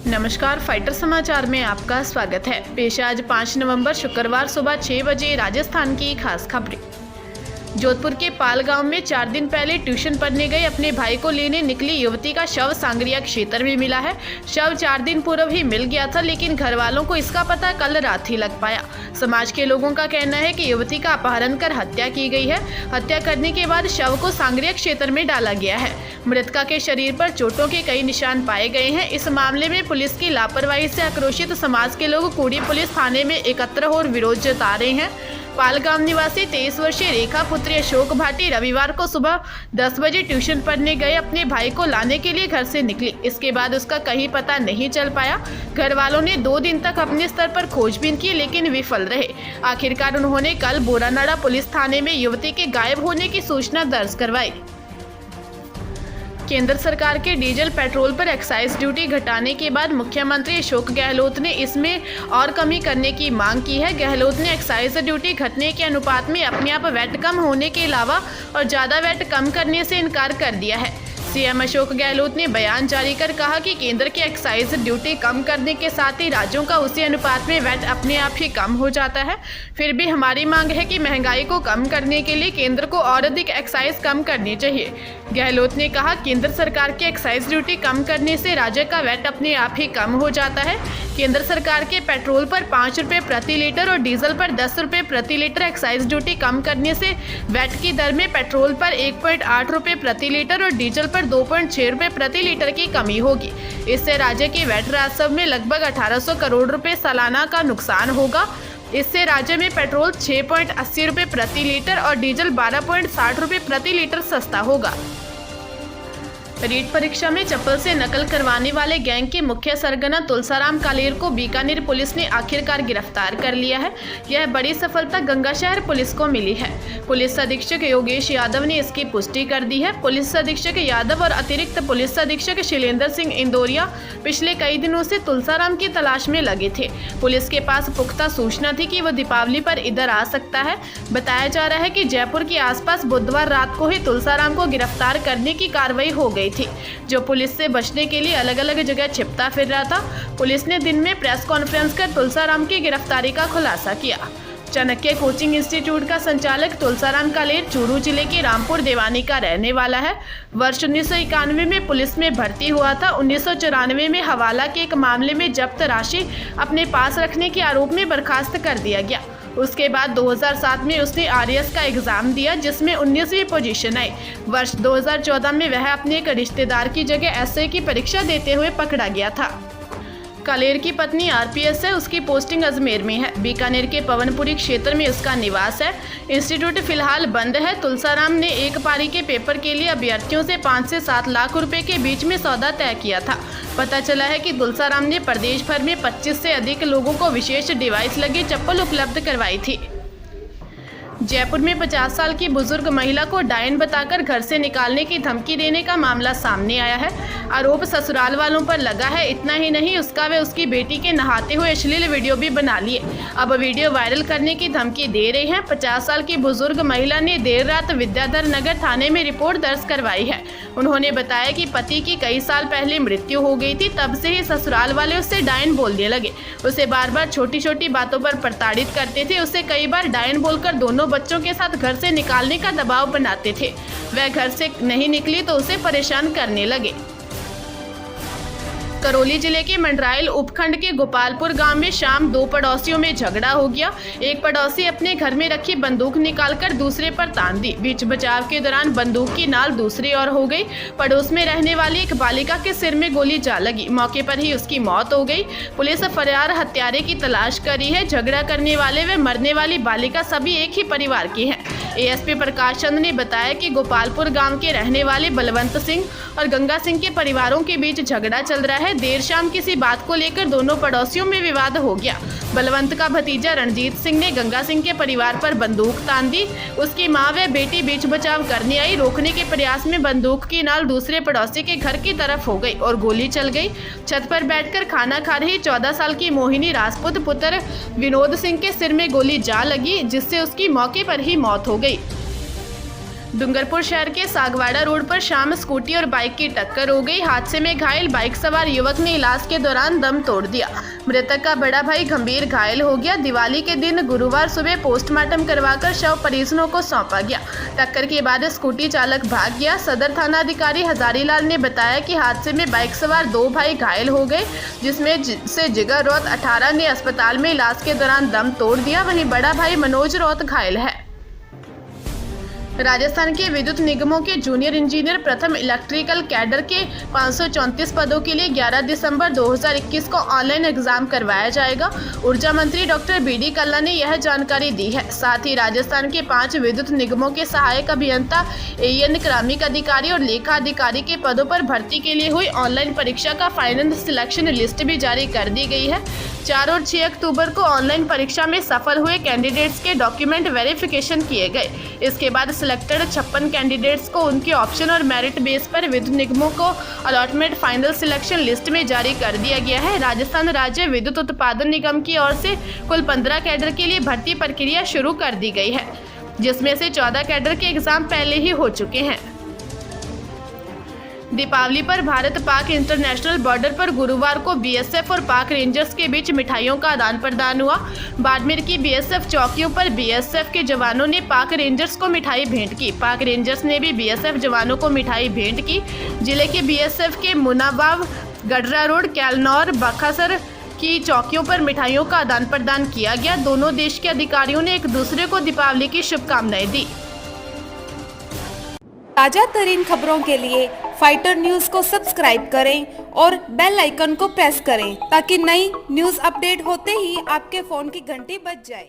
नमस्कार, फाइटर समाचार में आपका स्वागत है। पेश आज 5 नवंबर शुक्रवार सुबह 6 बजे राजस्थान की खास खबरें। जोधपुर के पाल गांव में 4 दिन पहले ट्यूशन पढ़ने गए अपने भाई को लेने निकली युवती का शव सांगरिया क्षेत्र में मिला है। शव 4 दिन पूर्व ही मिल गया था, लेकिन घर वालों को इसका पता कल रात ही लग पाया। समाज के लोगों का कहना है कि युवती का अपहरण कर हत्या की गई है। हत्या करने के बाद शव को सांगरिया क्षेत्र में डाला गया है। मृतका के शरीर पर चोटों के कई निशान पाए गए हैं। इस मामले में पुलिस की लापरवाही से आक्रोशित समाज के लोग कुड़ी पुलिस थाने में एकत्र हो विरोध जता रहे हैं। पालगांव निवासी 23 वर्षीय रेखा पुत्री अशोक भाटी रविवार को सुबह 10 बजे ट्यूशन पढ़ने गए अपने भाई को लाने के लिए घर से निकली। इसके बाद उसका कहीं पता नहीं चल पाया। घर वालों ने 2 दिन तक अपने स्तर पर खोजबीन की, लेकिन विफल रहे। आखिरकार उन्होंने कल बोरानाड़ा पुलिस थाने में युवती के गायब होने की सूचना दर्ज करवाई। केंद्र सरकार के डीजल पेट्रोल पर एक्साइज ड्यूटी घटाने के बाद मुख्यमंत्री अशोक गहलोत ने इसमें और कमी करने की मांग की है। गहलोत ने एक्साइज ड्यूटी घटने के अनुपात में अपने आप वैट कम होने के अलावा और ज़्यादा वैट कम करने से इनकार कर दिया है। सीएम अशोक गहलोत ने बयान जारी कर कहा कि केंद्र की एक्साइज ड्यूटी कम करने के साथ ही राज्यों का उसी अनुपात में वैट अपने आप ही कम हो जाता है। फिर भी हमारी मांग है कि महंगाई को कम करने के लिए केंद्र को और अधिक एक्साइज कम करनी चाहिए। गहलोत ने कहा, केंद्र सरकार की एक्साइज ड्यूटी कम करने से राज्य का वैट अपने आप ही कम हो जाता है। केंद्र सरकार के पेट्रोल पर 5 रुपये प्रति लीटर और डीजल पर 10 रुपये प्रति लीटर एक्साइज ड्यूटी कम करने से वैट की दर में पेट्रोल पर 1.8 रुपये प्रति लीटर और डीजल पर 2.6 रुपये प्रति लीटर की कमी होगी। इससे राज्य के वैट राजस्व में लगभग 1800 करोड़ रुपए सालाना का नुकसान होगा। इससे राज्य में पेट्रोल 6.80 रुपये प्रति लीटर और डीजल 12.60 रुपये प्रति लीटर सस्ता होगा। रीट परीक्षा में चप्पल से नकल करवाने वाले गैंग के मुख्य सरगना तुलसाराम कालेर को बीकानेर पुलिस ने आखिरकार गिरफ्तार कर लिया है। यह बड़ी सफलता गंगाशहर पुलिस को मिली है। पुलिस अधीक्षक योगेश यादव ने इसकी पुष्टि कर दी है। पुलिस अधीक्षक यादव और अतिरिक्त पुलिस अधीक्षक शैलेंद्र सिंह इंदौरिया पिछले कई दिनों से तुलसाराम की तलाश में लगे थे। पुलिस के पास पुख्ता सूचना थी कि वह दीपावली पर इधर आ सकता है। बताया जा रहा है कि जयपुर के आसपास बुधवार रात को ही तुलसाराम को गिरफ्तार करने की कार्रवाई हो गई थी, जो पुलिस से बचने के लिए अलग अलग जगह छिपता फिर रहा था। पुलिस ने दिन में प्रेस कॉन्फ्रेंस कर तुलसाराम की गिरफ्तारी का खुलासा किया। चाणक्य कोचिंग इंस्टीट्यूट का संचालक तुलसाराम कालेर चूरू जिले के रामपुर देवानी का रहने वाला है। वर्ष 1991 में पुलिस में भर्ती हुआ था। 1994 में हवाला के एक मामले में जब्त राशि अपने पास रखने के आरोप में बर्खास्त कर दिया गया। उसके बाद 2007 में उसने आरएएस का एग्जाम दिया, जिसमें 19वीं पोजीशन आई। वर्ष 2014 में वह अपने एक रिश्तेदार की जगह एसआई की परीक्षा देते हुए पकड़ा गया था। कालेर की पत्नी आरपीएस है। उसकी पोस्टिंग अजमेर में है। बीकानेर के पवनपुरी क्षेत्र में उसका निवास है। इंस्टीट्यूट फिलहाल बंद है। तुलसाराम ने एक पारी के पेपर के लिए अभ्यर्थियों से 5 से 7 लाख रुपए के बीच में सौदा तय किया था। पता चला है कि तुलसाराम ने प्रदेश भर में 25 से अधिक लोगों को विशेष डिवाइस लगी चप्पल उपलब्ध करवाई थी। जयपुर में 50 साल की बुजुर्ग महिला को डायन बताकर घर से निकालने की धमकी देने का मामला सामने आया है। आरोप ससुराल वालों पर लगा है। इतना ही नहीं, उसका व उसकी बेटी के नहाते हुए अश्लील वीडियो भी बना लिए। अब वीडियो वायरल करने की धमकी दे रहे हैं। 50 साल की बुजुर्ग महिला ने देर रात विद्याधर नगर थाने में रिपोर्ट दर्ज करवाई है। उन्होंने बताया कि पति की कई साल पहले मृत्यु हो गई थी। तब से ही ससुराल वाले उससे डायन बोलने लगे। उसे बार बार छोटी छोटी बातों पर प्रताड़ित करते थे। उसे कई बार डायन बोलकर दोनों बच्चों के साथ घर से निकालने का दबाव बनाते थे। वह घर से नहीं निकली तो उसे परेशान करने लगे। करौली जिले के मंडराइल उपखंड के गोपालपुर गांव में शाम 2 पड़ोसियों में झगड़ा हो गया। एक पड़ोसी अपने घर में रखी बंदूक निकालकर दूसरे पर तान दी। बीच बचाव के दौरान बंदूक की नाल दूसरी ओर हो गई। पड़ोस में रहने वाली एक बालिका के सिर में गोली जा लगी। मौके पर ही उसकी मौत हो गई। पुलिस फरार हत्यारे की तलाश कर रही है। झगड़ा करने वाले व मरने वाली बालिका सभी एक ही परिवार की है। एएसपी प्रकाश चंद ने बताया कि गोपालपुर गांव के रहने वाले बलवंत सिंह और गंगा सिंह के परिवारों के बीच झगड़ा चल रहा है। देर शाम किसी बात को लेकर दोनों पड़ोसियों में विवाद हो गया। बलवंत का भतीजा रणजीत सिंह ने गंगा सिंह के परिवार पर बंदूक तान दी। उसकी मां व बेटी बीच बचाव करने आई। रोकने के प्रयास में बंदूक की नाल दूसरे पड़ोसी के घर की तरफ हो गई और गोली चल गई। छत पर बैठकर खाना खा रही 14 साल की मोहिनी राजपूत पुत्र विनोद सिंह के सिर में गोली जा लगी, जिससे उसकी मौके पर ही मौत हो गई। डूंगरपुर शहर के सागवाड़ा रोड पर शाम स्कूटी और बाइक की टक्कर हो गई। हादसे में घायल बाइक सवार युवक ने इलाज के दौरान दम तोड़ दिया। मृतक का बड़ा भाई गंभीर घायल हो गया। दिवाली के दिन गुरुवार सुबह पोस्टमार्टम करवाकर शव परिजनों को सौंपा गया। टक्कर के बाद स्कूटी चालक भाग गया। सदर थाना अधिकारी हजारीलाल ने बताया कि हादसे में बाइक सवार 2 भाई घायल हो गए, जिसमें से जिगर रौत 18 ने अस्पताल में इलाज के दौरान दम तोड़ दिया। वहीं बड़ा भाई मनोज रौत घायल है। राजस्थान के विद्युत निगमों के जूनियर इंजीनियर प्रथम इलेक्ट्रिकल कैडर के 534 पदों के लिए 11 दिसंबर 2021 को ऑनलाइन एग्जाम करवाया जाएगा। ऊर्जा मंत्री डॉक्टर बी.डी. कल्ला ने यह जानकारी दी है। साथ ही राजस्थान के 5 विद्युत निगमों के सहायक अभियंता, एएन, क्रमिक अधिकारी और लेखा अधिकारी के पदों पर भर्ती के लिए हुई ऑनलाइन परीक्षा का फाइनल सिलेक्शन लिस्ट भी जारी कर दी गई है। 4 और 6 अक्टूबर को ऑनलाइन परीक्षा में सफल हुए कैंडिडेट्स के डॉक्यूमेंट वेरिफिकेशन किए गए। इसके बाद सिलेक्टेड 56 कैंडिडेट्स को उनके ऑप्शन और मेरिट बेस पर विद्युत निगमों को अलॉटमेंट फाइनल सिलेक्शन लिस्ट में जारी कर दिया गया है। राजस्थान राज्य विद्युत उत्पादन निगम की ओर से कुल 15 कैडर के लिए भर्ती प्रक्रिया शुरू कर दी गई है, जिसमें से 14 कैडर के एग्जाम पहले ही हो चुके हैं। दीपावली पर भारत पाक इंटरनेशनल बॉर्डर पर गुरुवार को बीएसएफ और पाक रेंजर्स के बीच मिठाइयों का आदान प्रदान हुआ। बाड़मेर की बीएसएफ चौकियों पर बीएसएफ के जवानों ने पाक रेंजर्स को मिठाई भेंट की। पाक रेंजर्स ने भी बीएसएफ जवानों को मिठाई भेंट की। जिले के बीएसएफ के मुनाबाव, गडरा रोड, कैलनौर, बखासर की चौकियों पर मिठाइयों का आदान प्रदान किया गया। दोनों देश के अधिकारियों ने एक दूसरे को दीपावली की शुभकामनाएं दी। ताजा तरीन खबरों के लिए फाइटर न्यूज को सब्सक्राइब करें और बेल आइकन को प्रेस करें ताकि नई न्यूज अपडेट होते ही आपके फोन की घंटी बज जाए।